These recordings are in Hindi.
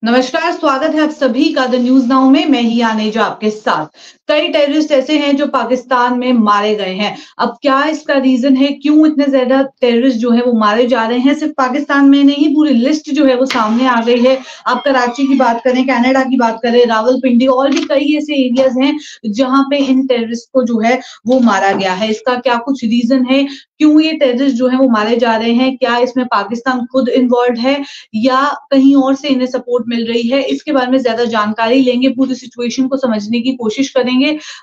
नमस्कार, स्वागत है आप सभी का द न्यूज नाउ में। मैं ही आनेजा आपके साथ। कई टेररिस्ट ऐसे हैं जो पाकिस्तान में मारे गए हैं। अब क्या इसका रीजन है, क्यों इतने ज्यादा टेररिस्ट जो है वो मारे जा रहे हैं? सिर्फ पाकिस्तान में नहीं, पूरी लिस्ट जो है वो सामने आ गई है। आप कराची की बात करें, कनाडा की बात करें, रावलपिंडी और भी कई ऐसे एरियाज हैं जहां पे इन टेररिस्ट को जो है वो मारा गया है। इसका क्या कुछ रीजन है, क्यों ये टेररिस्ट जो है वो मारे जा रहे हैं? क्या इसमें पाकिस्तान खुद इन्वॉल्व है या कहीं और से इन्हें सपोर्ट मिल रही है? इसके बारे में ज्यादा जानकारी लेंगे, पूरी सिचुएशन को समझने की कोशिश करेंगे।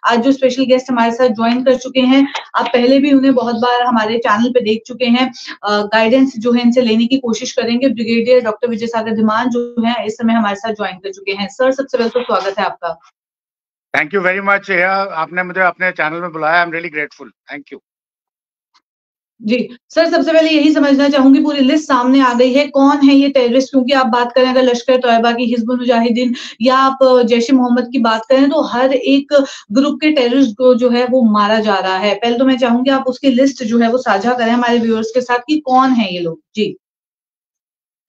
आज जो स्पेशल गेस्ट हमारे साथ ज्वाइन कर चुके हैं, आप पहले भी उन्हें बहुत बार हमारे चैनल पे देख चुके हैं। गाइडेंस जो है इनसे लेने की कोशिश करेंगे। ब्रिगेडियर डॉक्टर विजय सागर धीमान जो है इस समय हमारे साथ ज्वाइन कर चुके हैं। सर, सबसे पहले तो स्वागत है आपका। Thank you very much. आपने मुझे अपने चैनल में बुलाया। I am really grateful. Thank you. जी सर, सबसे पहले यही समझना चाहूंगी, पूरी लिस्ट सामने आ गई है, कौन है ये टेररिस्ट? क्योंकि आप बात करें अगर लश्कर तोयबा की, हिजबुल मुजाहिदीन या आप जैश ए मोहम्मद की बात करें, तो हर एक ग्रुप के टेररिस्ट को जो है वो मारा जा रहा है। पहले तो मैं चाहूंगी आप उसकी लिस्ट जो है वो साझा करें हमारे व्यूअर्स के साथ कि कौन है ये लोग। जी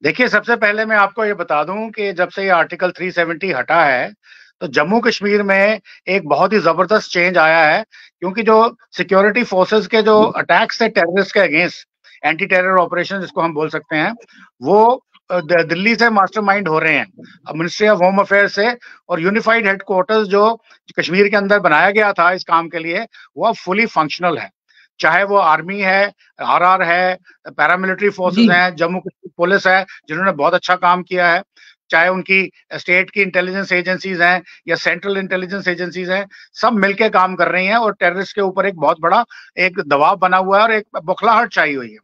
देखिए, सबसे पहले मैं आपको ये बता दूं कि जब से ये आर्टिकल 370 हटा है तो जम्मू कश्मीर में एक बहुत ही जबरदस्त चेंज आया है, क्योंकि जो सिक्योरिटी फोर्सेस के जो अटैक्स थे टेररिस्ट के अगेंस्ट, एंटी टेरर ऑपरेशन जिसको हम बोल सकते हैं, वो दिल्ली से मास्टरमाइंड हो रहे हैं, मिनिस्ट्री ऑफ होम अफेयर्स से। और यूनिफाइड हेडक्वार्टर्स जो कश्मीर के अंदर बनाया गया था इस काम के लिए, वो अब फुली फंक्शनल है। चाहे वो आर्मी है, आरआर है, पैरामिलिट्री फोर्सेस हैं, जम्मू कश्मीर पुलिस है जिन्होंने बहुत अच्छा काम किया है, चाहे उनकी स्टेट की इंटेलिजेंस एजेंसीज हैं या सेंट्रल इंटेलिजेंस एजेंसीज हैं, सब मिलके काम कर रही हैं। और टेररिस्ट के ऊपर एक बहुत बड़ा एक दबाव बना हुआ है और एक बौखलाहट छाई हुई है।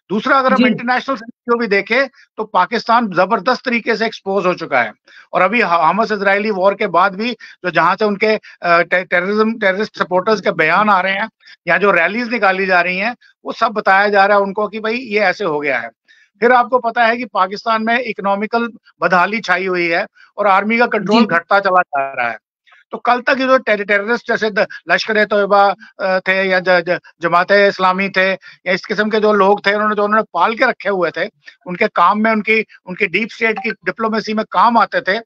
दूसरा, अगर हम इंटरनेशनल सिनेरियो भी देखें तो पाकिस्तान जबरदस्त तरीके से एक्सपोज हो चुका है। और अभी हमास इजरायली वॉर के बाद भी जो जहां से उनके टेररिस्ट सपोर्टर्स के बयान आ रहे हैं या जो रैलीज निकाली जा रही हैं, वो सब बताया जा रहा है उनको कि भाई ये ऐसे हो गया है। फिर आपको पता है कि पाकिस्तान में इकोनॉमिकल बदहाली छाई हुई है और आर्मी का कंट्रोल घटता चला जा रहा है। तो कल तक ये जो टेररिस्ट जैसे लश्कर ए तोयबा थे या जमात इस्लामी थे या इस किस्म के जो लोग थे, उन्होंने पाल के रखे हुए थे, उनके काम में उनकी डीप स्टेट की डिप्लोमेसी में काम आते थे,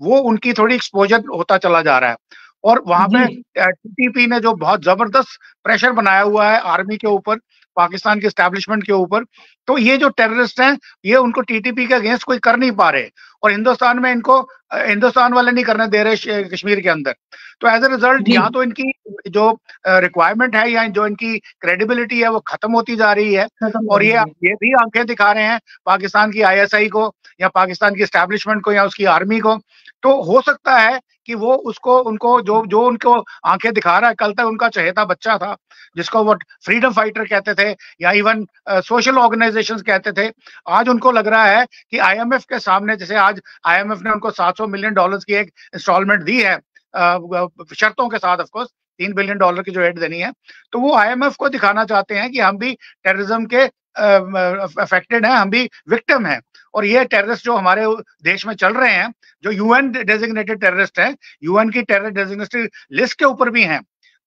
वो उनकी थोड़ी एक्सपोजर होता चला जा रहा है। और वहां पे टीटीपी ने जो बहुत जबरदस्त प्रेशर बनाया हुआ है आर्मी के ऊपर, पाकिस्तान के एस्टैब्लिशमेंट के ऊपर, तो ये जो टेररिस्ट हैं ये उनको टीटीपी के अगेंस्ट कोई कर नहीं पा रहे और हिंदुस्तान में इनको हिंदुस्तान वाले नहीं करने दे रहे कश्मीर के अंदर। तो एज ए रिजल्ट यहाँ तो इनकी जो रिक्वायरमेंट है या जो इनकी क्रेडिबिलिटी है वो खत्म होती जा रही है। और ये भी आंखें दिखा रहे हैं पाकिस्तान की आईएसआई को या पाकिस्तान की एस्टैब्लिशमेंट को या उसकी आर्मी को। तो हो सकता है कि वो उनको जो उनको आंखें दिखा रहा है, कल तक उनका चहेता बच्चा था जिसको वो फ्रीडम फाइटर कहते थे या इवन सोशल ऑर्गेनाइजेशंस कहते थे, आज उनको लग रहा है कि आईएमएफ के सामने, जैसे आज आईएमएफ ने उनको $700 मिलियन की एक इंस्टॉलमेंट दी है शर्तों के साथ, ऑफ कोर्स $3 बिलियन की जो एड देनी है, तो वो आईएमएफ को दिखाना चाहते हैं कि हम भी टेररिज्म के अफेक्टेड हैं, हम भी विक्टिम हैं। और ये टेररिस्ट जो हमारे देश में चल रहे हैं, जो यूएन डेजिग्नेटेड टेररिस्ट हैं, यूएन की टेरर डेजिग्नेटेड लिस्ट के ऊपर भी हैं,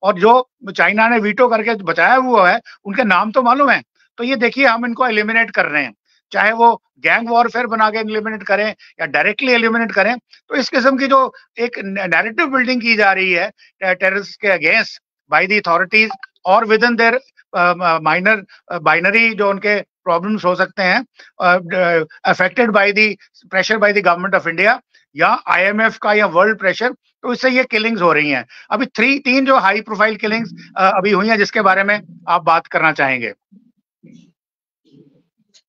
और जो चाइना ने वीटो करके बचाया हुआ है, उनके नाम तो मालूम है। तो ये देखिए, हम इनको एलिमिनेट कर रहे हैं, चाहे वो गैंग वॉरफेयर बना के एलिमिनेट करें या डायरेक्टली एलिमिनेट करें। तो इस किस्म की जो एक नैरेटिव बिल्डिंग की जा रही है टेररिस्ट के अगेंस्ट बाय द अथॉरिटीज और with in their minor binary जो उनके प्रॉब्लम्स हो सकते हैं, affected by the pressure by the government of India या आईएमएफ का या वर्ल्ड प्रेशर, तो इससे ये किलिंग्स हो रही हैं। अभी तीन जो हाई प्रोफाइल किलिंग्स अभी हुई हैं, जिसके बारे में आप बात करना चाहेंगे।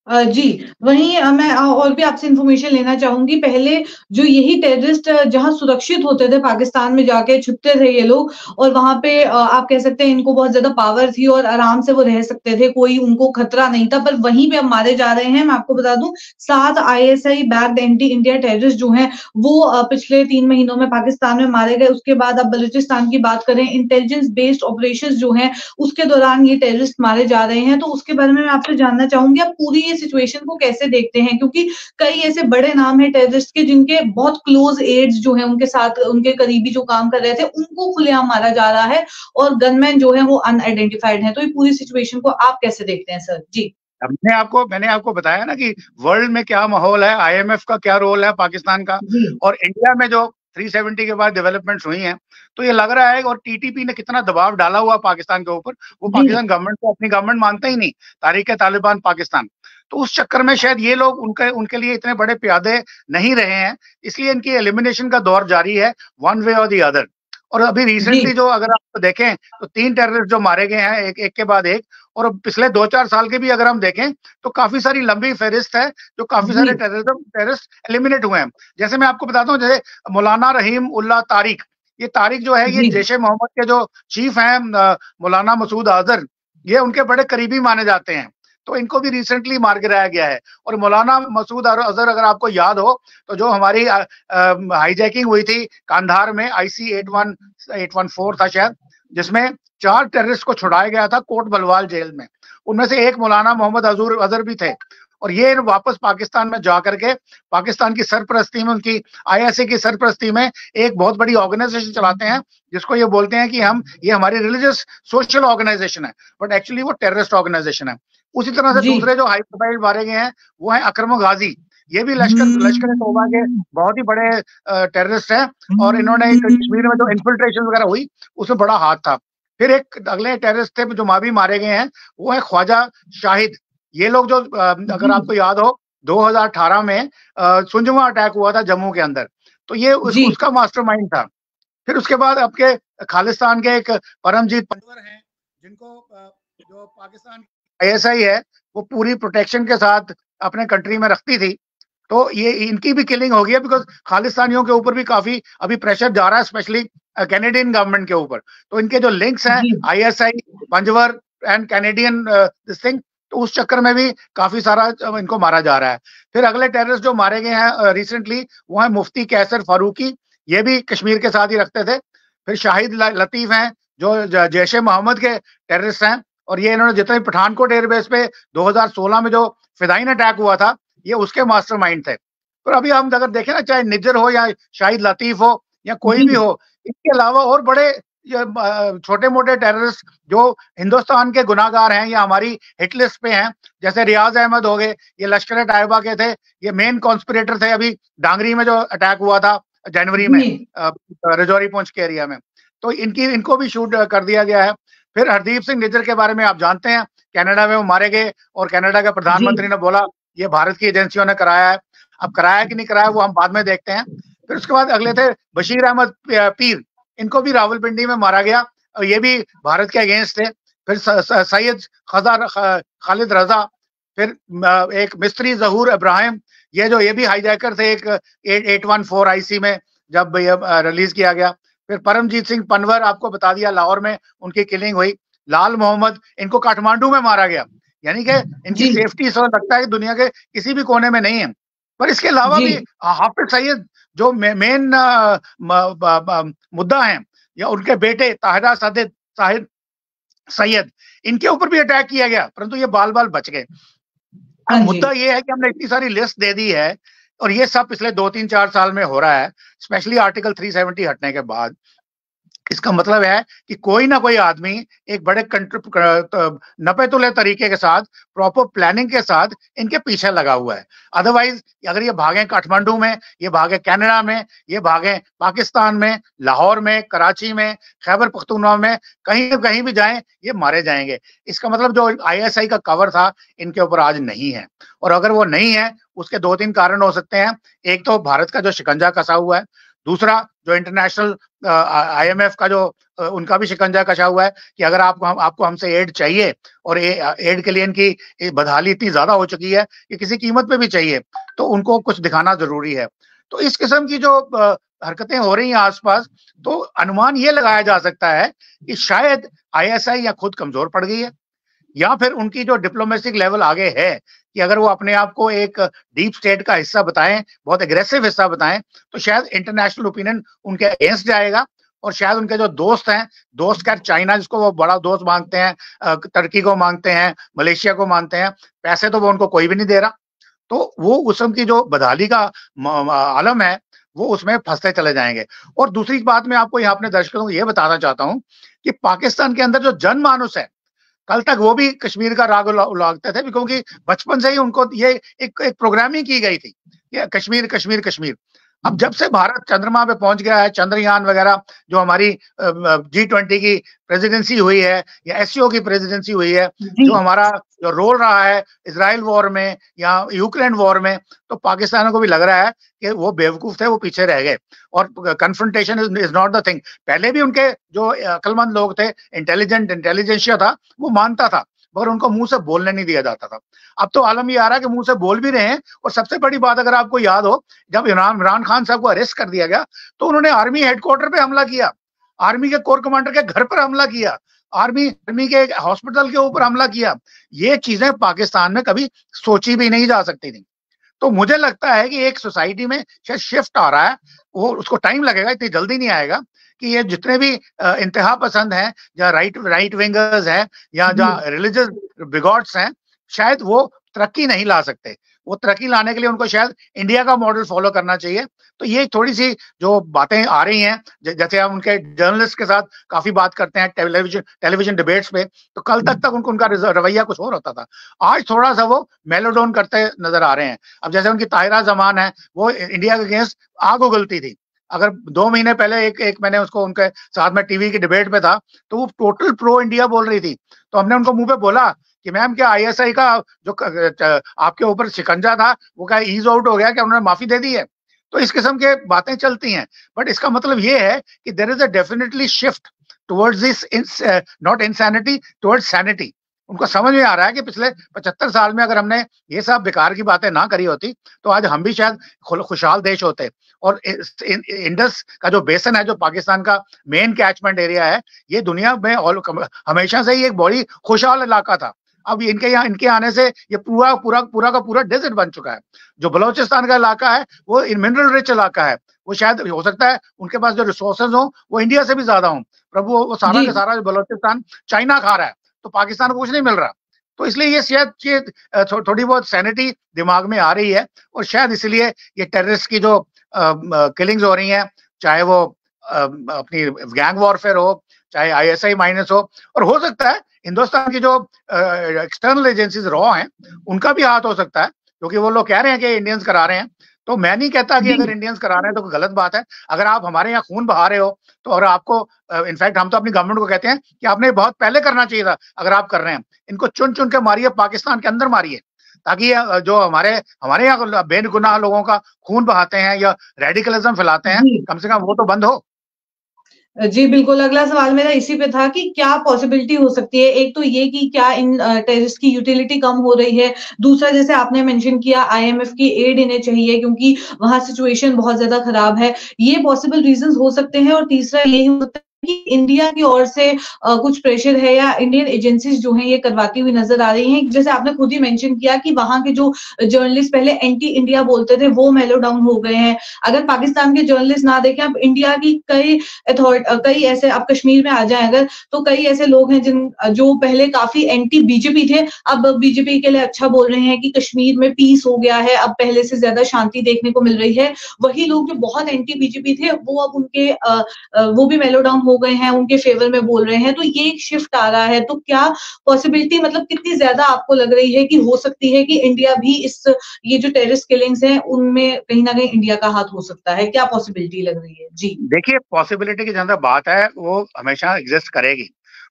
जी, वहीं मैं और भी आपसे इन्फॉर्मेशन लेना चाहूंगी। पहले जो यही टेररिस्ट जहां सुरक्षित होते थे, पाकिस्तान में जाके छुपते थे ये लोग, और वहां पे आप कह सकते हैं इनको बहुत ज्यादा पावर थी और आराम से वो रह सकते थे, कोई उनको खतरा नहीं था। पर वहीं पे अब मारे जा रहे हैं। मैं आपको बता दूं, 7 ISI backed anti India terrorist जो हैं वो पिछले 3 महीनों में पाकिस्तान में मारे गए। उसके बाद अब बलूचिस्तान की बात करें, इंटेलिजेंस बेस्ड ऑपरेशन जो है उसके दौरान ये टेररिस्ट मारे जा रहे हैं। तो उसके बारे में मैं आपसे जानना चाहूंगी, आप पूरी सिचुएशन को कैसे देखते हैं? क्योंकि कई ऐसे बड़े नाम हैं टेररिस्ट के जिनके बहुत क्लोज एड्स जो हैं, उनके साथ उनके करीबी जो काम कर रहे थे, उनको खुलेआम मारा जा रहा है और गनमैन जो है वो अनआइडेंटिफाइड है। तो ये पूरी सिचुएशन को आप कैसे देखते हैं सर? जी मैंने आपको बताया ना कि वर्ल्ड में क्या माहौल है, आईएमएफ का क्या रोल है पाकिस्तान का, जी और इंडिया में जो 370 के बाद डेवलपमेंट्स हुई हैं, तो ये लग रहा है, और टीटीपी ने कितना दबाव डाला हुआ पाकिस्तान के ऊपर। वो जी पाकिस्तान गवर्नमेंट को अपनी गवर्नमेंट मानता ही नहीं, तारीख तालिबान पाकिस्तान। तो उस चक्कर में शायद ये लोग उनके उनके लिए इतने बड़े प्यादे नहीं रहे हैं, इसलिए इनकी एलिमिनेशन का दौर जारी है, वन वे और दी अदर। और अभी जी रिसेंटली जो अगर आप देखें तो 3 टेररिस्ट जो मारे गए हैं, एक एक के बाद एक, और पिछले 2-4 साल के भी अगर हम देखें तो काफी सारी लंबी फहरिस्त है, जो काफी जी सारे टेररिस्ट एलिमिनेट हुए हैं। जैसे मैं आपको बताता हूँ, जैसे मौलाना रहीम उल्लाह तारिक, ये तारिक जो है, ये जी जैश ए मोहम्मद के जो चीफ हैं, मौलाना मसूद अजहर, ये उनके बड़े करीबी माने जाते हैं। तो इनको भी रिसेंटली मार गिराया गया है। और मौलाना मसूद अजहर, अगर आपको याद हो, तो जो हमारी हाईजैकिंग हुई थी कांधार में, IC 814 था शायद, जिसमें 4 टेररिस्ट को छुड़ाया गया था कोट बलवाल जेल में। उनमें से एक मौलाना मोहम्मद अजहर भी थे। और ये वापस पाकिस्तान में जाकर के पाकिस्तान की सरपरस्ती में, उनकी ISA की सरपरस्ती में एक बहुत बड़ी ऑर्गेनाइजेशन चलाते हैं, जिसको ये बोलते हैं कि ये हमारी रिलीजियस सोशल ऑर्गेनाइजेशन है, बट एक्चुअली वो टेररिस्ट ऑर्गेनाइजेशन है। उसी तरह से जी दूसरे जो हाई प्रोफाइल मारे गए हैं, वो है अकरम गाजी। ये भी लश्कर हम्म तोबा के बहुत ही बड़े टेररिस्ट हैं, और इन्होंने कश्मीर में जो इन्फिल्ट्रेशन वगैरह हुई, उसमें बड़ा हाथ था। फिर एक अगले टेररिस्ट थे जो भी मारे गए हैं, वो है ख्वाजा शाहिद। ये लोग जो अगर जी आपको याद हो, 2018 में सुंजमा अटैक हुआ था जम्मू के अंदर, तो ये जी उसका मास्टरमाइंड था। फिर उसके बाद आपके खालिस्तान के एक परमजीत पनवर हैं, जिनको जो पाकिस्तान ISI है, वो पूरी प्रोटेक्शन के साथ अपने कंट्री में रखती थी। तो ये इनकी भी किलिंग हो गई है, बिकॉज खालिस्तानियों के ऊपर भी काफी अभी प्रेशर जा रहा है, स्पेशली कैनेडियन गवर्नमेंट के ऊपर। तो इनके जो लिंक्स हैं, जी ISI, Panjwar and Canadian this thing, तो उस चक्कर में भी काफी सारा इनको मारा जा रहा है। फिर अगले टेररिस्ट जो मारे गए हैं रिसेंटली, वो है मुफ्ती कैसर फारूकी। ये भी कश्मीर के साथ ही रखते थे। फिर शाहिद लतीफ हैं, जो जैश ए मोहम्मद के टेररिस्ट हैं, और ये इन्होंने जितने पठानकोट एयरबेस पे 2016 में जो फिदाइन अटैक हुआ था, ये उसके मास्टरमाइंड थे। पर अभी हम अगर देखें ना, चाहे निज्जर हो या शाहिद लतीफ हो या कोई जी भी हो, इसके अलावा और बड़े छोटे मोटे टेररिस्ट जो हिंदुस्तान के गुनाहगार हैं या हमारी हिट लिस्ट पे हैं, जैसे रियाज अहमद हो गए, ये लश्कर तैयबा के थे, ये मेन कॉन्स्पिरेटर थे अभी डांगरी में जो अटैक हुआ था जनवरी में, जी रजौरी पुंछ के एरिया में। तो इनको भी शूट कर दिया गया है। फिर हरदीप सिंह निज्जर के बारे में आप जानते हैं, कनाडा में वो मारे गए, और कनाडा के जी प्रधानमंत्री ने बोला ये भारत की एजेंसियों ने कराया है। अब कराया कि नहीं कराया वो हम बाद में देखते हैं। फिर उसके बाद अगले थे बशीर अहमद पीर, इनको भी रावलपिंडी में मारा गया, और ये भी भारत के अगेंस्ट थे। फिर सैयद खालिद रजा, फिर एक मिस्त्री जहूर इब्राहिम, ये भी हाईजैकर थे एक 814 IC में, जब ये रिलीज किया गया। फिर परमजीत सिंह पनवर, आपको बता दिया, लाहौर में उनकी किलिंग हुई। लाल मोहम्मद, इनको काठमांडू में मारा गया, यानी कि इनकी जी सेफ्टी इस वक्त लगता है कि दुनिया के किसी भी कोने में नहीं है। पर इसके अलावा जी भी हाफिज सईद, जो मेन मुद्दा है, या उनके बेटे ताहिरा साहिद सैयद, इनके ऊपर भी अटैक किया गया, परंतु ये बाल बाल बच गए। अब हाँ जी मुद्दा ये है कि हमने इतनी सारी लिस्ट दे दी है, और ये सब पिछले 2-3-4 साल में हो रहा है, स्पेशली आर्टिकल 370 हटने के बाद। इसका मतलब है कि कोई ना कोई आदमी एक बड़े नपे तुले तरीके के साथ, प्रॉपर प्लानिंग के साथ इनके पीछे लगा हुआ है। अदरवाइज अगर ये भागे काठमांडू में, ये भागे कनाडा में, ये भागे पाकिस्तान में, लाहौर में, कराची में, खैबर पख्तूनख्वा में, कहीं कहीं भी जाएं, ये मारे जाएंगे। इसका मतलब जो ISI का कवर था इनके ऊपर आज नहीं है। और अगर वो नहीं है, उसके 2-3 कारण हो सकते हैं। एक तो भारत का जो शिकंजा कसा हुआ है, दूसरा जो इंटरनेशनल IMF का जो उनका भी शिकंजा कसा हुआ है कि अगर आपको हमसे एड चाहिए, और एड के लिए इनकी बदहाली इतनी ज्यादा हो चुकी है कि किसी कीमत पे भी चाहिए, तो उनको कुछ दिखाना जरूरी है। तो इस किस्म की जो हरकतें हो रही हैं आसपास, तो अनुमान ये लगाया जा सकता है कि शायद ISI या खुद कमजोर पड़ गई है, या फिर उनकी जो डिप्लोमेटिक लेवल आगे है कि अगर वो अपने आप को एक डीप स्टेट का हिस्सा बताएं, बहुत एग्रेसिव हिस्सा बताएं, तो शायद इंटरनेशनल ओपिनियन उनके अगेंस्ट जाएगा। और शायद उनके जो दोस्त हैं, दोस्त क्या, चाइना जिसको वो बड़ा दोस्त मानते हैं, तुर्की को मानते हैं, मलेशिया को मानते हैं, पैसे तो वो उनको कोई भी नहीं दे रहा, तो वो उसम की जो बदहाली का आलम है, वो उसमें फंसते चले जाएंगे। और दूसरी बात मैं आपको यहाँ अपने दर्शकों को ये बताना चाहता हूँ कि पाकिस्तान के अंदर जो जनमानस है, कल तक वो भी कश्मीर का राग उलागते थे, क्योंकि बचपन से ही उनको ये एक प्रोग्रामिंग की गई थी, ये कश्मीर कश्मीर कश्मीर। अब जब से भारत चंद्रमा पे पहुंच गया है, चंद्रयान वगैरह, जो हमारी G20 की प्रेसिडेंसी हुई है या एससीओ की प्रेसिडेंसी हुई है, जो हमारा जो रोल रहा है इजराइल वॉर में या यूक्रेन वॉर में, तो पाकिस्तान को भी लग रहा है कि वो बेवकूफ थे, वो पीछे रह गए और confrontation is not the thing. पहले भी उनके जो अक्लमंद लोग थे, इंटेलिजेंशिया था, वो मानता था, मगर उनको मुंह से बोलने नहीं दिया जाता था। अब तो आलम ये आ रहा है कि मुंह से बोल भी रहे हैं। और सबसे बड़ी बात, अगर आपको याद हो, जब इमरान खान साहब को अरेस्ट कर दिया गया तो उन्होंने आर्मी हेडक्वार्टर पे हमला किया, आर्मी के कोर कमांडर के घर पर हमला किया, आर्मी के हॉस्पिटल के ऊपर हमला किया। ये चीजें पाकिस्तान में कभी सोची भी नहीं जा सकती थी। तो मुझे लगता है कि एक सोसाइटी में शायद शिफ्ट आ रहा है, वो उसको टाइम लगेगा, इतनी जल्दी नहीं आएगा, कि ये जितने भी इंतहा पसंद हैं या राइट विंगर्स हैं या जहाँ रिलीजियस बिगॉट्स हैं, शायद वो तरक्की नहीं ला सकते। वो तरक्की लाने के लिए उनको शायद इंडिया का मॉडल फॉलो करना चाहिए। तो ये थोड़ी सी जो बातें आ रही हैं, जैसे हम उनके जर्नलिस्ट के साथ काफी बात करते हैं टेलीविजन डिबेट्स पे, तो कल तक उनका रवैया कुछ और होता था, आज थोड़ा सा वो मेलोडोन करते नजर आ रहे हैं। अब जैसे उनकी ताहिरा जमान है, वो इंडिया के अगेंस्ट आग उगलती थी। अगर 2 महीने पहले एक मैंने उसको उनके साथ में टीवी की डिबेट पे था, तो वो टोटल प्रो इंडिया बोल रही थी। तो हमने उनको मुंह पे बोला कि मैम, क्या आईएसआई का जो आपके ऊपर शिकंजा था वो क्या ईज आउट हो गया, क्या उन्होंने माफी दे दी है? तो इस किस्म के बातें चलती हैं। बट इसका मतलब ये है कि there is a definitely shift towards this, not insanity, towards sanity. उनको समझ में आ रहा है कि पिछले 75 साल में अगर हमने ये सब बेकार की बातें ना करी होती, तो आज हम भी शायद खुशहाल देश होते। और इंडस का जो बेसन है, जो पाकिस्तान का मेन कैचमेंट एरिया है, ये दुनिया में हमेशा से ही एक बड़ी खुशहाल इलाका था। अब इनके आने से ये पूरा का पूरा डेजर्ट बन चुका है। जो बलोचिस्तान का इलाका है, वो मिनरल रिच इलाका है, वो शायद हो सकता है उनके पास जो रिसोर्सेज हो वो इंडिया से भी ज्यादा हो, प्रभु वो सारा का सारा बलोचिस्तान चाइना खा रहा है, तो पाकिस्तान को कुछ नहीं मिल रहा। तो इसलिए ये शायद थोड़ी बहुत सैनिटी दिमाग में आ रही है, और शायद इसलिए ये टेररिस्ट की जो किलिंग्स हो रही हैं, चाहे वो अपनी गैंग वॉरफेयर हो, चाहे आईएसआई माइनस हो, और हो सकता है हिंदुस्तान की जो एक्सटर्नल एजेंसीज रॉ हैं, उनका भी हाथ हो सकता है, क्योंकि वो लोग कह रहे हैं कि इंडियंस करा रहे हैं। तो मैं नहीं कहता कि अगर इंडियंस करा रहे हैं तो कोई गलत बात है। अगर आप हमारे यहाँ खून बहा रहे हो, तो और आपको इनफैक्ट हम तो अपनी गवर्नमेंट को कहते हैं कि आपने बहुत पहले करना चाहिए था। अगर आप कर रहे हैं, इनको चुन चुन के मारिए, पाकिस्तान के अंदर मारिए, ताकि जो हमारे यहाँ बेगुनाह लोगों का खून बहाते हैं या रेडिकलिज्म फैलाते हैं, कम से कम वो तो बंद हो। जी बिल्कुल, अगला सवाल मेरा इसी पे था कि क्या पॉसिबिलिटी हो सकती है, एक तो ये कि क्या इन टेररिस्ट की यूटिलिटी कम हो रही है, दूसरा जैसे आपने मेंशन किया आईएमएफ की एड इन्हें चाहिए क्योंकि वहां सिचुएशन बहुत ज्यादा खराब है, ये पॉसिबल रीजंस हो सकते हैं, और तीसरा यही हो सकता है कि इंडिया की ओर से कुछ प्रेशर है या इंडियन एजेंसीज जो हैं ये करवाती हुई नजर आ रही हैं। जैसे आपने खुद ही मेंशन किया कि वहां के जो जर्नलिस्ट पहले एंटी इंडिया बोलते थे वो मेलो डाउन हो गए हैं। अगर पाकिस्तान के जर्नलिस्ट ना देखें, अब इंडिया की कई ऐसे, अब कश्मीर में आ जाए अगर, तो कई ऐसे लोग हैं जो पहले काफी एंटी बीजेपी थे, अब बीजेपी के लिए अच्छा बोल रहे हैं कि कश्मीर में पीस हो गया है, अब पहले से ज्यादा शांति देखने को मिल रही है। वही लोग जो बहुत एंटी बीजेपी थे वो अब उनके वो भी मेलो डाउन हो गए हैं, उनके फेवर में बोल रहे हैं। तो ये एक शिफ्ट आ रहा है। तो क्या पॉसिबिलिटी, मतलब कितनी ज्यादा आपको लग रही है कि हो सकती है कि इंडिया भी ये जो टेररिस्ट किलिंग्स हैं उनमें कहीं ना कहीं इंडिया का हाथ हो सकता है? क्या पॉसिबिलिटी लग रही है? जी देखिए, पॉसिबिलिटी की जहां तक बात है वो हमेशा एग्जिस्ट करेगी,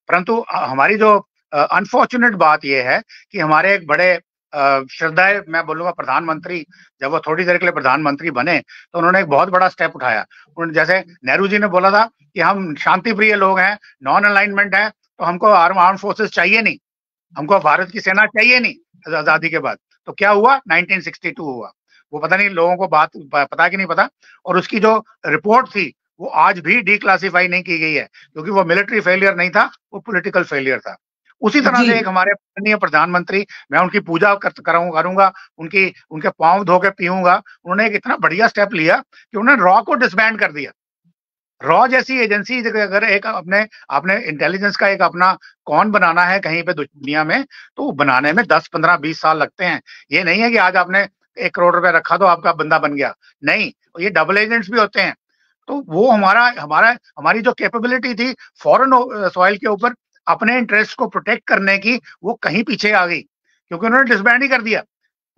परंतु हमारी जो अनफॉर्चुनेट बात यह है कि हमारे एक बड़े श्रद्धाए, मैं बोलूंगा प्रधानमंत्री, जब वो थोड़ी देर के लिए प्रधानमंत्री बने तो उन्होंने एक बहुत बड़ा स्टेप उठाया। जैसे नेहरू जी ने बोला था कि हम शांति प्रिय लोग हैं, नॉन अलाइनमेंट है, तो हमको आर्म फोर्सेस चाहिए नहीं, हमको भारत की सेना चाहिए नहीं आजादी के बाद। तो क्या हुआ? 1962 हुआ। वो पता नहीं लोगों को बात पता कि नहीं पता, और उसकी जो रिपोर्ट थी वो आज भी डिक्लासिफाई नहीं की गई है, क्योंकि वो मिलिट्री फेलियर नहीं था, वो पॉलिटिकल फेलियर था। उसी तरह से एक हमारे माननीय प्रधानमंत्री, मैं उनकी पूजा करूंगा, उनके पांव धो के पीऊंगा। उन्होंने एक इतना बढ़िया स्टेप लिया कि उन्होंने रॉ को डिसबैंड कर दिया। रॉ जैसी एजेंसी अगर एक आपने इंटेलिजेंस का एक अपना कौन बनाना है कहीं पे दुनिया में, तो बनाने में 10, 15, 20 साल लगते हैं। ये नहीं है कि आज आपने 1 करोड़ रुपए रखा तो आपका बंदा बन गया, नहीं, ये डबल एजेंट्स भी होते हैं। तो वो हमारी जो कैपेबिलिटी थी फॉरेन सॉइल के ऊपर अपने इंटरेस्ट को प्रोटेक्ट करने की वो कहीं पीछे आ गई, क्योंकि उन्होंने डिसबैंड ही कर दिया।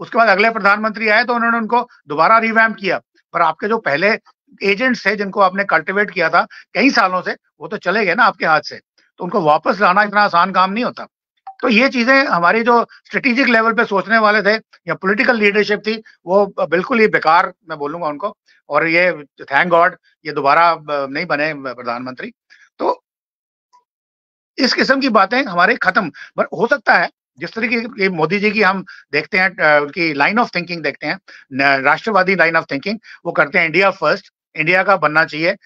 उसके बाद अगले प्रधानमंत्री आए तो उन्होंने उनको दोबारा रिवैम्प किया, पर आपके जो पहले एजेंट्स थे जिनको आपने कल्टिवेट किया था कई सालों से, वो तो चले गए ना आपके हाथ से, तो उनको वापस लाना इतना आसान काम नहीं होता। तो ये चीजें हमारी जो स्ट्रेटेजिक लेवल पे सोचने वाले थे या पॉलिटिकल लीडरशिप थी, वो बिल्कुल ही बेकार मैं बोलूंगा उनको। और ये थैंक गॉड ये दोबारा नहीं बने प्रधानमंत्री। तो इस किस्म की बातें हमारे खत्म, पर हो सकता है जिस तरीके की मोदी जी की हम देखते हैं, उनकी लाइन ऑफ थिंकिंग देखते हैं, राष्ट्रवादी लाइन ऑफ थिंकिंग, वो करते हैं इंडिया फर्स्ट, इंडिया का बनना चाहिए,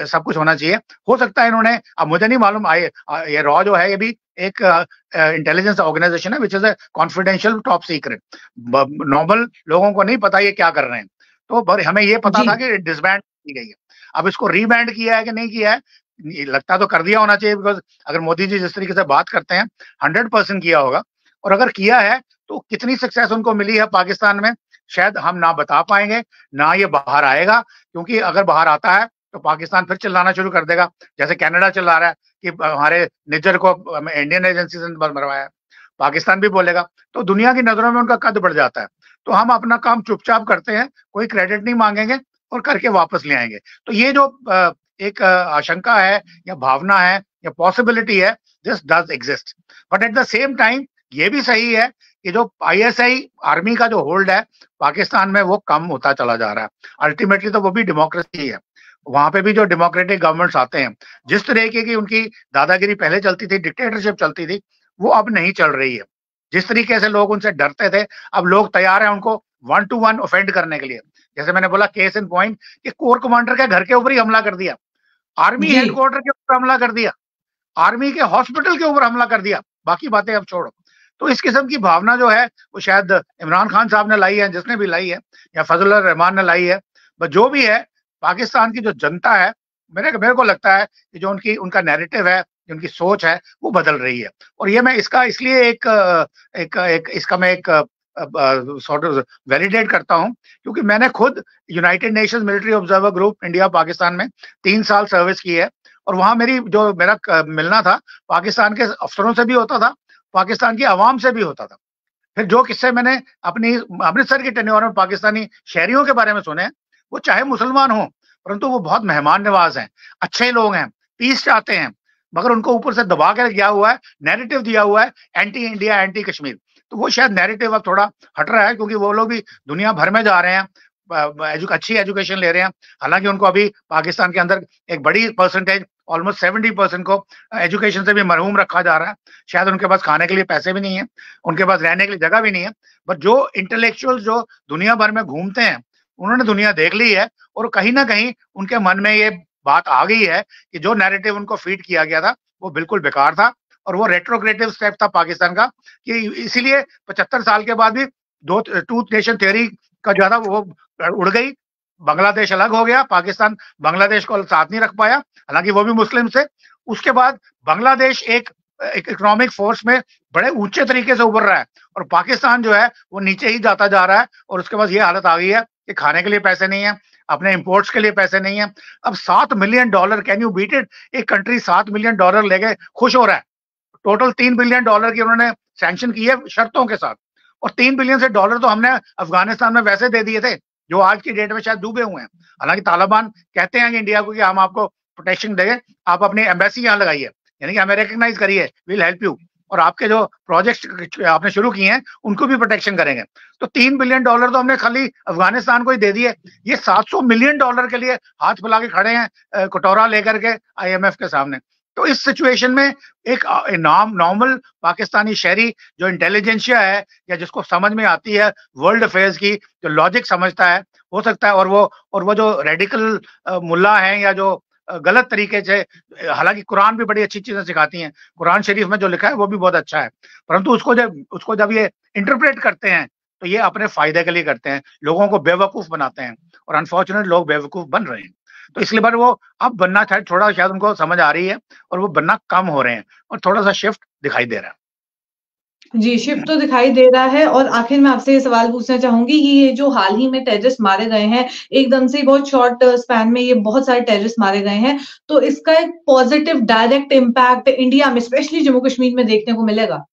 सब कुछ होना चाहिए। हो सकता है इन्होंने, अब मुझे नहीं मालूम, ये रॉ जो है ये भी एक इंटेलिजेंस ऑर्गेनाइजेशन है which is a confidential top secret, normal लोगों को नहीं पता ये क्या कर रहे हैं। तो हमें ये पता था कि डिसबैंड की गई है। अब इसको रीबैंड किया है कि नहीं किया है, लगता तो कर दिया होना चाहिए, बिकॉज अगर मोदी जी जिस तरीके से बात करते हैं 100% किया होगा। और अगर किया है तो कितनी सक्सेस उनको मिली है पाकिस्तान में, शायद हम ना बता पाएंगे, ना ये बाहर आएगा, क्योंकि अगर बाहर आता है तो पाकिस्तान फिर चिल्लाना शुरू कर देगा, जैसे कनाडा चिल्ला रहा है कि हमारे निज्जर को इंडियन एजेंसी से मरवाया। पाकिस्तान भी बोलेगा, तो दुनिया की नजरों में उनका कद बढ़ जाता है। तो हम अपना काम चुपचाप करते हैं, कोई क्रेडिट नहीं मांगेंगे और करके वापस ले आएंगे। तो ये जो एक आशंका है या भावना है या पॉसिबिलिटी है, this does exist. But at the same time ये भी सही है कि जो आईएसआई आर्मी का जो होल्ड है पाकिस्तान में वो कम होता चला जा रहा है। अल्टीमेटली तो वो भी डेमोक्रेसी है, वहां पे भी जो डेमोक्रेटिक गवर्नमेंट्स आते हैं, जिस तरीके की उनकी दादागिरी पहले चलती थी, डिक्टेटरशिप चलती थी, वो अब नहीं चल रही है। जिस तरीके से लोग उनसे डरते थे, अब लोग तैयार हैं उनको 1 to 1 ऑफेंड करने के लिए। जैसे मैंने बोला केस इन पॉइंट कि कोर कमांडर के घर के ऊपर ही हमला कर दिया, आर्मी हेडक्वार्टर के ऊपर हमला कर दिया, आर्मी के हॉस्पिटल के ऊपर हमला कर दिया, बाकी बातें अब छोड़ो। तो इस किस्म की भावना जो है वो शायद इमरान खान साहब ने लाई है, जिसने भी लाई है, या फजल रहमान ने लाई है, बट जो भी है, पाकिस्तान की जो जनता है, मेरे को लगता है कि जो उनका नैरेटिव है, उनकी सोच है, वो बदल रही है। और ये मैं इसका इसलिए इसका मैं एक सॉर्ट ऑफ वैलिडेट करता हूं, क्योंकि मैंने खुद United Nations military observer group India Pakistan में 3 साल सर्विस की है। और वहां मेरा मिलना था पाकिस्तान के अफसरों से भी होता था, पाकिस्तान की आवाम से भी होता था। फिर जो किस्से मैंने अपनी अमृतसर के टेन्योर में पाकिस्तानी शहरियों के बारे में सुने, वो चाहे मुसलमान हो, परंतु वो बहुत मेहमान नवाज हैं, अच्छे लोग हैं, पीस चाहते हैं, मगर उनको ऊपर से दबा कर गया हुआ है, नैरेटिव दिया हुआ है एंटी इंडिया, एंटी कश्मीर। तो वो शायद नैरेटिव अब थोड़ा हट रहा है, क्योंकि वो लोग भी दुनिया भर में जा रहे हैं, अच्छी एजुकेशन ले रहे हैं। हालांकि उनको अभी पाकिस्तान के अंदर एक बड़ी परसेंटेज, ऑलमोस्ट 70% को एजुकेशन से भी महरूम रखा जा रहा है। शायद उनके पास खाने के लिए पैसे भी नहीं है, उनके पास रहने के लिए जगह भी नहीं है। बट जो इंटेलेक्चुअल्स जो दुनिया भर में घूमते हैं, उन्होंने दुनिया देख ली है, और कहीं ना कहीं उनके मन में ये बात आ गई है कि जो नैरेटिव उनको फीड किया गया था वो बिल्कुल बेकार था, और वो रेट्रोग्रेटिव स्टेप था पाकिस्तान का, कि इसीलिए 75 साल के बाद भी टूथ नेशन थ्योरी का जो था वो उड़ गई। बांग्लादेश अलग हो गया, पाकिस्तान बांग्लादेश को साथ नहीं रख पाया, हालांकि वो भी मुस्लिम से। उसके बाद बांग्लादेश एक इकोनॉमिक फोर्स में बड़े ऊंचे तरीके से उभर रहा है, और पाकिस्तान जो है वो नीचे ही जाता जा रहा है। और उसके बाद ये हालत आ गई है कि खाने के लिए पैसे नहीं है, अपने इंपोर्ट्स के लिए पैसे नहीं है। अब $7 million, can you beat it? एक कंट्री $7 मिलियन लेके खुश हो रहा है। टोटल $3 बिलियन की उन्होंने सैंक्शन की है शर्तों के साथ, और $3 बिलियन से डॉलर तो हमने अफगानिस्तान में वैसे दे दिए थे, जो आज की डेट में शायद डूबे हुए हैं। हालांकि तालिबान कहते हैं कि इंडिया को कि हम आपको प्रोटेक्शन देंगे, आप अपनी एम्बेसी यहाँ लगाइए, यानी कि हमें रिकग्नाइज करिए, विल हेल्प यू, और आपके जो प्रोजेक्ट आपने शुरू किए हैं उनको भी प्रोटेक्शन करेंगे। तो $3 बिलियन तो हमने खाली अफगानिस्तान को ही दे दिए। ये $700 मिलियन के लिए हाथ फैला के खड़े हैं कटोरा लेकर के IMF के सामने। तो इस सिचुएशन में एक नॉर्मल पाकिस्तानी शहरी जो इंटेलिजेंशिया है, या जिसको समझ में आती है वर्ल्ड अफेयर्स की, जो लॉजिक समझता है, हो सकता है, और वो जो रेडिकल मुल्ला हैं, या जो गलत तरीके से, हालांकि कुरान भी बड़ी अच्छी चीजें सिखाती हैं, कुरान शरीफ में जो लिखा है वो भी बहुत अच्छा है, परंतु उसको जब ये इंटरप्रेट करते हैं तो ये अपने फायदे के लिए करते हैं, लोगों को बेवकूफ बनाते हैं, और अनफॉर्चुनेट लोग बेवकूफ बन रहे हैं। तो इसलिए बार वो अब बनना थोड़ा शायद उनको समझ आ रही है, और वो बनना कम हो रहे हैं, और थोड़ा सा शिफ्ट दिखाई दे रहा है। जी, शिफ्ट तो दिखाई दे रहा है और आखिर में आपसे ये सवाल पूछना चाहूँगी कि ये जो हाल ही में टेररिस्ट मारे गए हैं, एकदम से ही बहुत शॉर्ट स्पैन में ये बहुत सारे टेररिस्ट मारे गए हैं, तो इसका एक पॉज़िटिव डायरेक्ट इम्पैक्ट इंडिया में स्पेशली जम्मू कश्मीर में देखने को मिलेगा?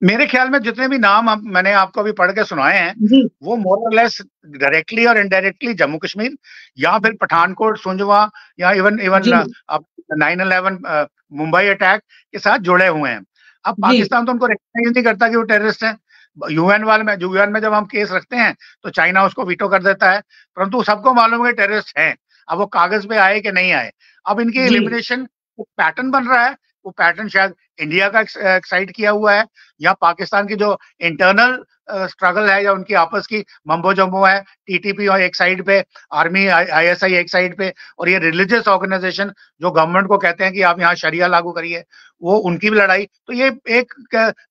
मेरे ख्याल में जितने भी नाम मैंने आपको अभी पढ़ के सुनाए हैं, जी, वो मोर और लेस डायरेक्टली और इनडायरेक्टली जम्मू कश्मीर या फिर पठानकोट, सुंजवा या इवन इवन जी, अब 9/11 मुंबई अटैक के साथ जुड़े हुए हैं। अब जी, पाकिस्तान तो उनको रिकॉग्नाइज नहीं करता कि वो टेररिस्ट हैं। यूएन में जब हम केस रखते हैं, तो चाइना उसको वीटो कर देता है, परंतु सबको मालूम है कि टेररिस्ट हैं। अब वो कागज पे आए कि नहीं आए। अब इनकी जी। एलिमिनेशन एक पैटर्न बन रहा है, वो पैटर्न शायद इंडिया का एक्साइट किया हुआ है या पाकिस्तान की जो इंटरनल स्ट्रगल है या उनकी आपस की मम्बो जम्बो है, टीटीपी और एक साइड पे, आर्मी आईएसआई एक साइड पे, और ये रिलीजियस ऑर्गेनाइजेशन जो गवर्नमेंट को कहते हैं कि आप यहाँ शरिया लागू करिए, वो उनकी भी लड़ाई। तो ये एक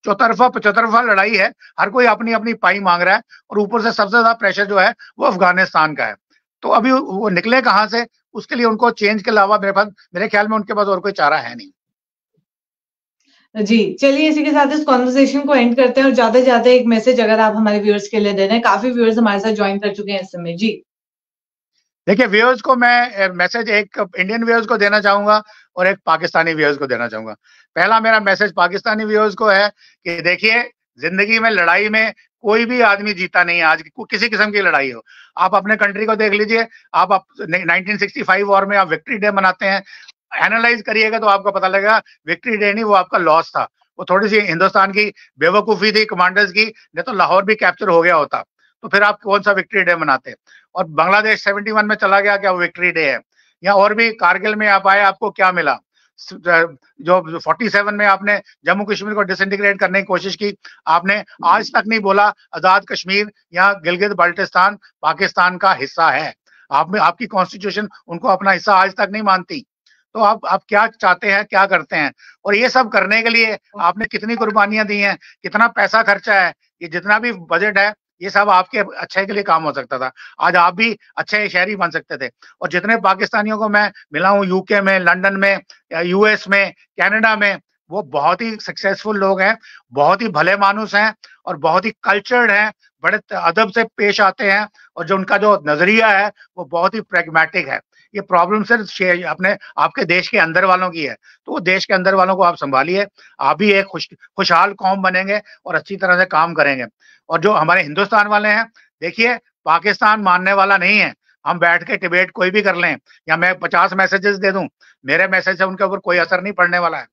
चौतरफा पचौतरफा लड़ाई है। हर कोई अपनी अपनी पाई मांग रहा है और ऊपर से सबसे ज्यादा प्रेशर जो है वो अफगानिस्तान का है। तो अभी वो निकले कहाँ से, उसके लिए उनको चेंज के अलावा मेरे ख्याल में उनके पास और कोई चारा है नहीं। जी, चलिए इसी के साथ इस कन्वर्सेशन को एंड करते हैं और ज़्यादा से ज़्यादा एक मैसेज अगर आप हमारे व्यूअर्स के लिए दे दें, काफ़ी व्यूअर्स हमारे साथ जॉइन कर चुके हैं इस समय। जी। देखिए, व्यूअर्स को मैं मैसेज एक इंडियन व्यूअर्स को देना चाहूंगा और एक पाकिस्तानी व्यूअर्स को देना चाहूंगा। पहला मेरा मैसेज पाकिस्तानी व्यूअर्स को है कि देखिए, जिंदगी में लड़ाई में कोई भी आदमी जीता नहीं है। आज किसी किस्म की लड़ाई हो, आप अपने कंट्री को देख लीजिए। आप 1965 वॉर में आप विक्ट्री डे मनाते हैं, एनालाइज करिएगा तो आपको पता लगेगा विक्ट्री डे नहीं, वो आपका लॉस था। वो थोड़ी सी हिंदुस्तान की बेवकूफी थी कमांडर्स की, नहीं तो लाहौर भी कैप्चर हो गया होता। तो फिर आप कौन सा विक्ट्री डे मनाते? और बांग्लादेश 71 में चला गया, क्या वो विक्ट्री डे है? या और भी कारगिल में आप आए, आपको क्या मिला? जो 47 में आपने जम्मू कश्मीर को डिसइंटीग्रेट करने की कोशिश की, आपने आज तक नहीं बोला आजाद कश्मीर या गिलगित बाल्टिस्तान पाकिस्तान का हिस्सा है। आपकी कॉन्स्टिट्यूशन उनको अपना हिस्सा आज तक नहीं मानती। तो आप क्या चाहते हैं, क्या करते हैं? और ये सब करने के लिए आपने कितनी कुर्बानियां दी हैं, कितना पैसा खर्चा है? ये जितना भी बजट है, ये सब आपके अच्छे के लिए काम हो सकता था। आज आप भी अच्छे शहरी बन सकते थे। और जितने पाकिस्तानियों को मैं मिला हूँ यूके में, लंदन में, यूएस में, कनाडा में, वो बहुत ही सक्सेसफुल लोग हैं, बहुत ही भले मानुस हैं और बहुत ही कल्चर्ड हैं, बड़े अदब से पेश आते हैं, और जो उनका जो नजरिया है वो बहुत ही प्रैग्मेटिक है। ये प्रॉब्लम सिर्फ अपने आपके देश के अंदर वालों की है, तो वो देश के अंदर वालों को आप संभालिए। आप भी एक खुशहाल कौम बनेंगे और अच्छी तरह से काम करेंगे। और जो हमारे हिंदुस्तान वाले हैं, देखिए, पाकिस्तान मानने वाला नहीं है। हम बैठ के डिबेट कोई भी कर लें या मैं 50 मैसेजेस दे दूं, मेरे मैसेज से उनके ऊपर कोई असर नहीं पड़ने वाला है।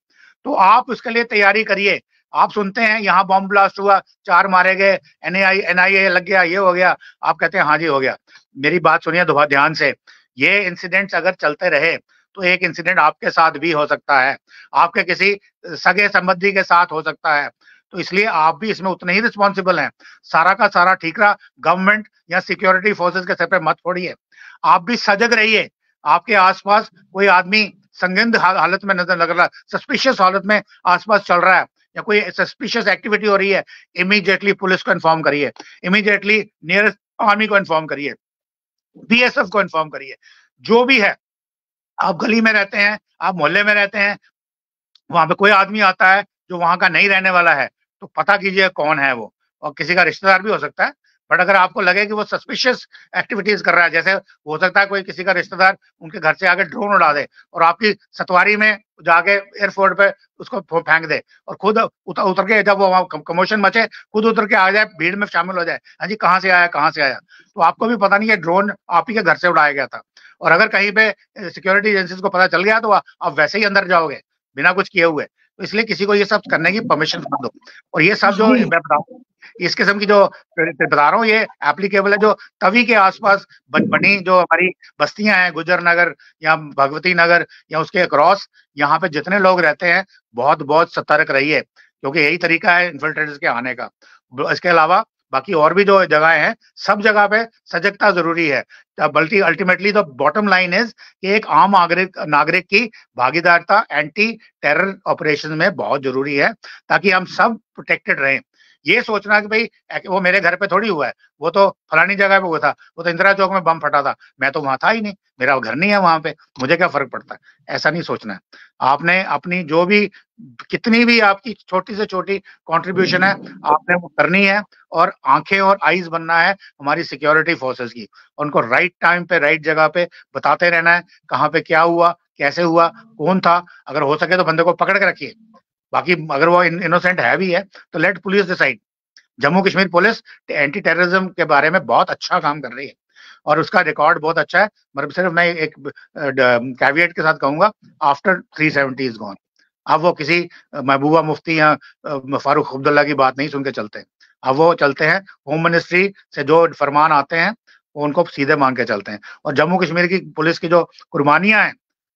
तो आप उसके लिए तैयारी करिए। आप सुनते हैं यहाँ बॉम्ब ब्लास्ट हुआ, 4 मारे गए, एनआईए लग गया, ये हो गया। आप कहते हैं हाँ जी हो गया। मेरी बात सुनिए ध्यान से। ये इंसिडेंट्स अगर चलते रहे तो एक इंसिडेंट आपके साथ भी हो सकता है, आपके किसी सगे संबंधी के साथ हो सकता है। तो इसलिए आप भी इसमें उतने ही रिस्पॉन्सिबल हैं। सारा का सारा ठीकरा गवर्नमेंट या सिक्योरिटी फोर्सेस के सर पे मत फोड़िए। आप भी सजग रहिए। आपके आसपास कोई आदमी संदिग्ध हालत में नजर लग रहा है, सस्पिशियस हालत में आसपास चल रहा है या कोई सस्पिशियस एक्टिविटी हो रही है, इमीडिएटली पुलिस को इन्फॉर्म करिए, इमीडिएटली नियरेस्ट आर्मी को इन्फॉर्म करिए, बीएसएफ को इन्फॉर्म करिए। जो भी है, आप गली में रहते हैं, आप मोहल्ले में रहते हैं, वहां पे कोई आदमी आता है जो वहां का नहीं रहने वाला है, तो पता कीजिए कौन है वो। और किसी का रिश्तेदार भी हो सकता है, बट अगर आपको लगे कि वो सस्पिशियस एक्टिविटीज कर रहा है, जैसे हो सकता है कोई किसी का रिश्तेदार उनके घर से आके ड्रोन उड़ा दे और आपकी सतवारी में जाके एयरपोर्ट पे उसको फेंक दे, और खुद उतर के जब वो कमोशन मचे, खुद उतर के आ जाए, भीड़ में शामिल हो जाए, हाँ जी कहाँ से आया, कहाँ से आया। तो आपको भी पता नहीं है ड्रोन आप ही के घर से उड़ाया गया था। और अगर कहीं पे सिक्योरिटी एजेंसीज को पता चल गया तो आप वैसे ही अंदर जाओगे बिना कुछ किए हुए। तो इसलिए किसी को ये सब करने की परमिशन मत दो। और ये सब जो जी। मैं बता रहा हूँ, इस किस्म की जो बता रहा हूँ, ये एप्लीकेबल है जो तवी के आसपास बनी जो हमारी बस्तियां हैं, गुजर नगर या भगवती नगर या उसके क्रॉस, यहाँ पे जितने लोग रहते हैं, बहुत बहुत सतर्क रहिए, क्योंकि यही तरीका है इन्फिल्ट्रेटर्स के आने का। इसके अलावा बाकी और भी जो जगह हैं, सब जगह पे सजगता जरूरी है। बल्कि ultimately the bottom line is कि एक आम नागरिक की भागीदारिता एंटी टेरर ऑपरेशन में बहुत जरूरी है, ताकि हम सब प्रोटेक्टेड रहें। ये सोचना कि भाई वो मेरे घर पे थोड़ी हुआ है, वो तो फलानी जगह पे हुआ था, वो तो इंदिरा चौक में बम फटा था, मैं तो वहां था ही नहीं, मेरा घर नहीं है वहां पे, मुझे क्या फर्क पड़ता है, ऐसा नहीं सोचना है। आपने अपनी जो भी कितनी भी आपकी छोटी से छोटी कंट्रीब्यूशन है, आपने वो करनी है, और आंखें और आईज बनना है हमारी सिक्योरिटी फोर्सेस की। उनको राइट टाइम पे राइट जगह पे बताते रहना है, कहाँ पे क्या हुआ, कैसे हुआ, कौन था। अगर हो सके तो बंदे को पकड़ के रखिए। बाकी अगर वो इनोसेंट है भी है तो let police decide. Jammu Kashmir police anti terrorism के बारे में बहुत अच्छा काम कर रही है और उसका रिकॉर्ड बहुत अच्छा है। मतलब सिर्फ मैं एक कैविएट के साथ कहूंगा, आफ्टर 370 इज गॉन। अब वो किसी महबूबा मुफ्ती या फारूक अब्दुल्ला की बात नहीं सुन के चलते हैं। अब वो चलते हैं, होम मिनिस्ट्री से जो फरमान आते हैं वो उनको सीधे मान के चलते हैं। और जम्मू कश्मीर की पुलिस की जो कुर्बानियां हैं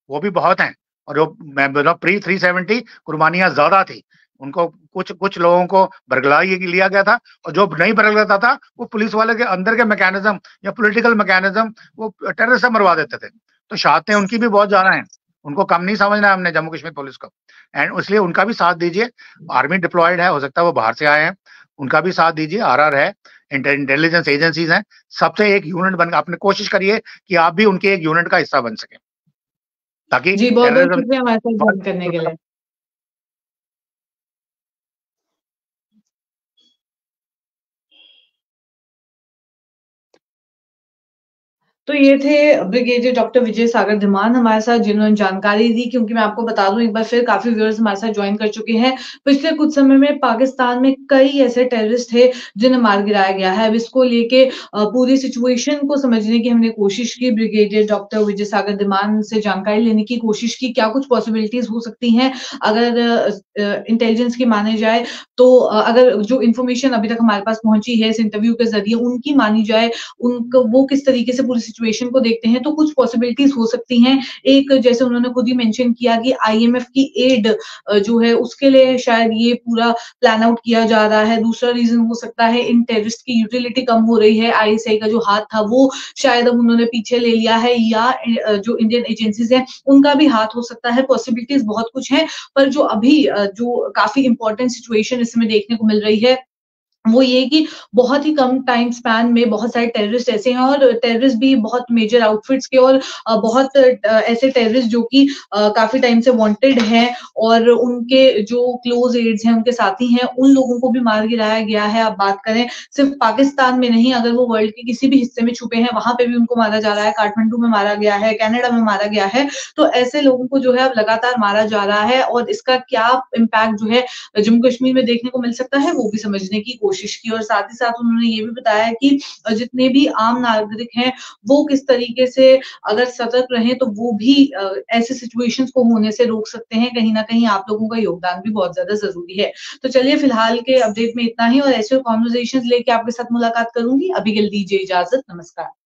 वो भी बहुत हैं। और जो मैं बोल रहा हूँ, प्री 370 कुर्बानियां ज्यादा थी। उनको कुछ कुछ लोगों को बरगला लिया गया था, और जो नहीं बरगलाता था वो पुलिस वाले के अंदर के मैकेनिज्म या पॉलिटिकल मैकेनिज्म वो टेरर से मरवा देते थे। तो शहादतें उनकी भी बहुत ज्यादा हैं, उनको कम नहीं समझना है हमने जम्मू कश्मीर पुलिस को। एंड इसलिए उनका भी साथ दीजिए। आर्मी डिप्लॉयड है, हो सकता है वो बाहर से आए हैं, उनका भी साथ दीजिए। आरआर है, इंटेलिजेंस एजेंसीज हैं, सबसे एक यूनिट बन, आपने कोशिश करिए कि आप भी उनके एक यूनिट का हिस्सा बन सके, ताकि जी, बहुत-बहुत टेररिज्म शुक्रिया हमारे साथ ज्वाइन करने के लिए। तो ये थे ब्रिगेडियर डॉक्टर विजय सागर धीमान हमारे साथ, जिन्होंने जानकारी दी। क्योंकि मैं आपको बता दूं, एक बार फिर काफी व्यूअर्स हमारे साथ ज्वाइन कर चुके हैं। पिछले कुछ समय में पाकिस्तान में कई ऐसे टेररिस्ट थे जिन्हें मार गिराया गया है। अब इसको लेके पूरी सिचुएशन को समझने की हमने कोशिश की। ब्रिगेडियर डॉक्टर विजय सागर धीमान से जानकारी लेने की कोशिश की, क्या कुछ पॉसिबिलिटीज हो सकती हैं अगर इंटेलिजेंस की माने जाए तो। अगर जो इन्फॉर्मेशन अभी तक हमारे पास पहुंची है इस इंटरव्यू के जरिए उनकी मानी जाए, उनको वो किस तरीके से पूरी सिचुएशन को देखते हैं, तो कुछ पॉसिबिलिटीज हो सकती हैं। एक, जैसे उन्होंने खुद ही मेंशन किया कि आईएमएफ की एड जो है उसके लिए शायद ये पूरा प्लान आउट किया जा रहा है। दूसरा रीजन हो सकता है इन टेररिस्ट की यूटिलिटी कम हो रही है, आईएसआई का जो हाथ था वो शायद अब उन्होंने पीछे ले लिया है, या जो इंडियन एजेंसीज हैं उनका भी हाथ हो सकता है। पॉसिबिलिटीज बहुत कुछ है, पर जो अभी जो काफी इंपॉर्टेंट सिचुएशन इसमें देखने को मिल रही है वो ये कि बहुत ही कम टाइम स्पैन में बहुत सारे टेररिस्ट ऐसे हैं, और टेररिस्ट भी बहुत मेजर आउटफिट्स के, और बहुत ऐसे टेररिस्ट जो कि काफी टाइम से वांटेड हैं, और उनके जो क्लोज एड्स हैं, उनके साथी हैं, उन लोगों को भी मार गिराया गया है। आप बात करें सिर्फ पाकिस्तान में नहीं, अगर वो वर्ल्ड के किसी भी हिस्से में छुपे हैं वहां पे भी उनको मारा जा रहा है। काठमांडू में मारा गया है, कनाडा में मारा गया है। तो ऐसे लोगों को जो है अब लगातार मारा जा रहा है, और इसका क्या इम्पैक्ट जो है जम्मू कश्मीर में देखने को मिल सकता है वो भी समझने की कोशिश की। और साथ ही साथ उन्होंने ये भी बताया कि जितने भी आम नागरिक हैं वो किस तरीके से अगर सतर्क रहें तो वो भी ऐसे सिचुएशंस को होने से रोक सकते हैं। कहीं ना कहीं आप लोगों का योगदान भी बहुत ज्यादा जरूरी है। तो चलिए फिलहाल के अपडेट में इतना ही, और ऐसे कॉन्वर्सेशन लेके आपके साथ मुलाकात करूंगी। अभी के लिए दीजिए इजाजत, नमस्कार।